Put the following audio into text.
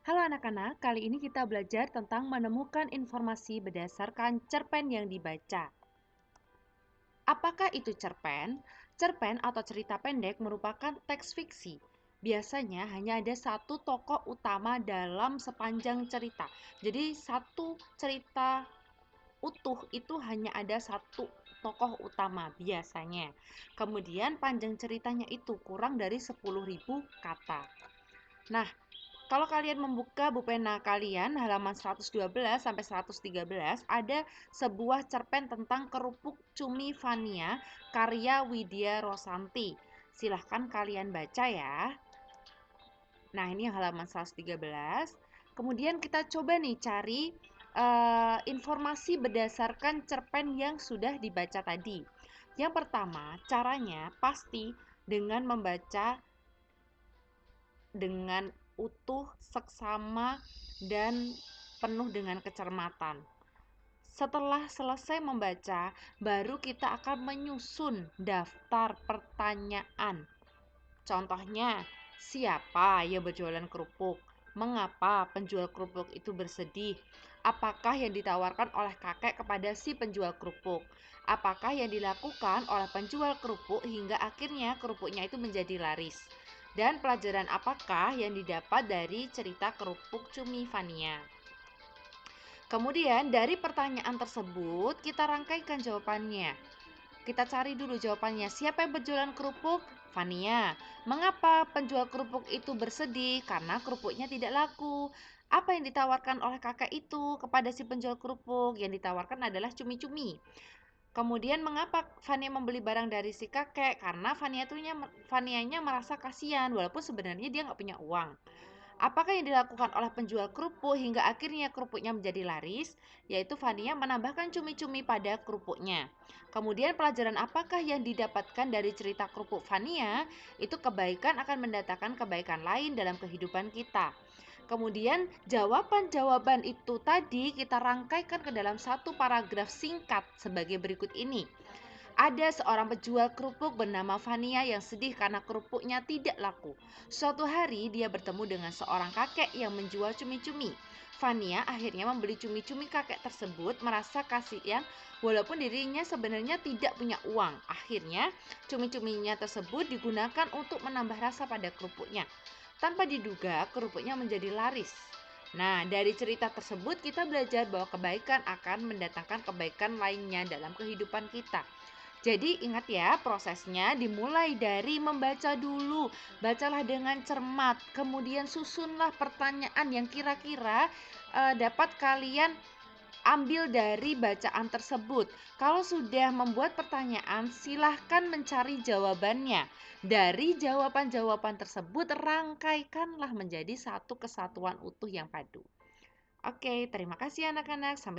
Halo anak-anak, kali ini kita belajar tentang menemukan informasi berdasarkan cerpen yang dibaca. Apakah itu cerpen? Cerpen atau cerita pendek merupakan teks fiksi. Biasanya hanya ada satu tokoh utama dalam sepanjang cerita. Jadi satu cerita utuh itu hanya ada satu tokoh utama biasanya. Kemudian panjang ceritanya itu kurang dari 10.000 kata. Nah, kalau kalian membuka buku pena kalian halaman 112 sampai 113 ada sebuah cerpen tentang kerupuk cumi Vania karya Widya Rosanti. Silahkan kalian baca ya. Nah, ini halaman 113. Kemudian kita coba nih cari informasi berdasarkan cerpen yang sudah dibaca tadi. Yang pertama, caranya pasti dengan membaca dengan utuh, seksama, dan penuh dengan kecermatan. Setelah selesai membaca, baru kita akan menyusun daftar pertanyaan. Contohnya, siapa yang berjualan kerupuk? Mengapa penjual kerupuk itu bersedih? Apakah yang ditawarkan oleh kakek kepada si penjual kerupuk? Apakah yang dilakukan oleh penjual kerupuk hingga akhirnya kerupuknya itu menjadi laris? Dan pelajaran apakah yang didapat dari cerita kerupuk cumi Vania? Kemudian dari pertanyaan tersebut kita rangkaikan jawabannya. Kita cari dulu jawabannya. Siapa yang berjualan kerupuk? Vania. Mengapa penjual kerupuk itu bersedih? Karena kerupuknya tidak laku. Apa yang ditawarkan oleh kakak itu kepada si penjual kerupuk? Yang ditawarkan adalah cumi-cumi. Kemudian mengapa Vania membeli barang dari si kakek? Karena Vanianya merasa kasihan walaupun sebenarnya dia nggak punya uang. Apakah yang dilakukan oleh penjual kerupuk hingga akhirnya kerupuknya menjadi laris? Yaitu Vania menambahkan cumi-cumi pada kerupuknya. Kemudian pelajaran apakah yang didapatkan dari cerita kerupuk Vania? Itu kebaikan akan mendatangkan kebaikan lain dalam kehidupan kita. Kemudian jawaban-jawaban itu tadi kita rangkaikan ke dalam satu paragraf singkat sebagai berikut ini. Ada seorang penjual kerupuk bernama Vania yang sedih karena kerupuknya tidak laku. Suatu hari dia bertemu dengan seorang kakek yang menjual cumi-cumi. Vania akhirnya membeli cumi-cumi kakek tersebut, merasa kasihan walaupun dirinya sebenarnya tidak punya uang. Akhirnya cumi-cuminya tersebut digunakan untuk menambah rasa pada kerupuknya. Tanpa diduga kerupuknya menjadi laris. Nah, dari cerita tersebut kita belajar bahwa kebaikan akan mendatangkan kebaikan lainnya dalam kehidupan kita. Jadi ingat ya, prosesnya dimulai dari membaca dulu. Bacalah dengan cermat, kemudian susunlah pertanyaan yang kira-kira dapat kalian ambil dari bacaan tersebut. Kalau sudah membuat pertanyaan, silahkan mencari jawabannya. Dari jawaban-jawaban tersebut, rangkaikanlah menjadi satu kesatuan utuh yang padu. Oke, terima kasih anak-anak. Sampai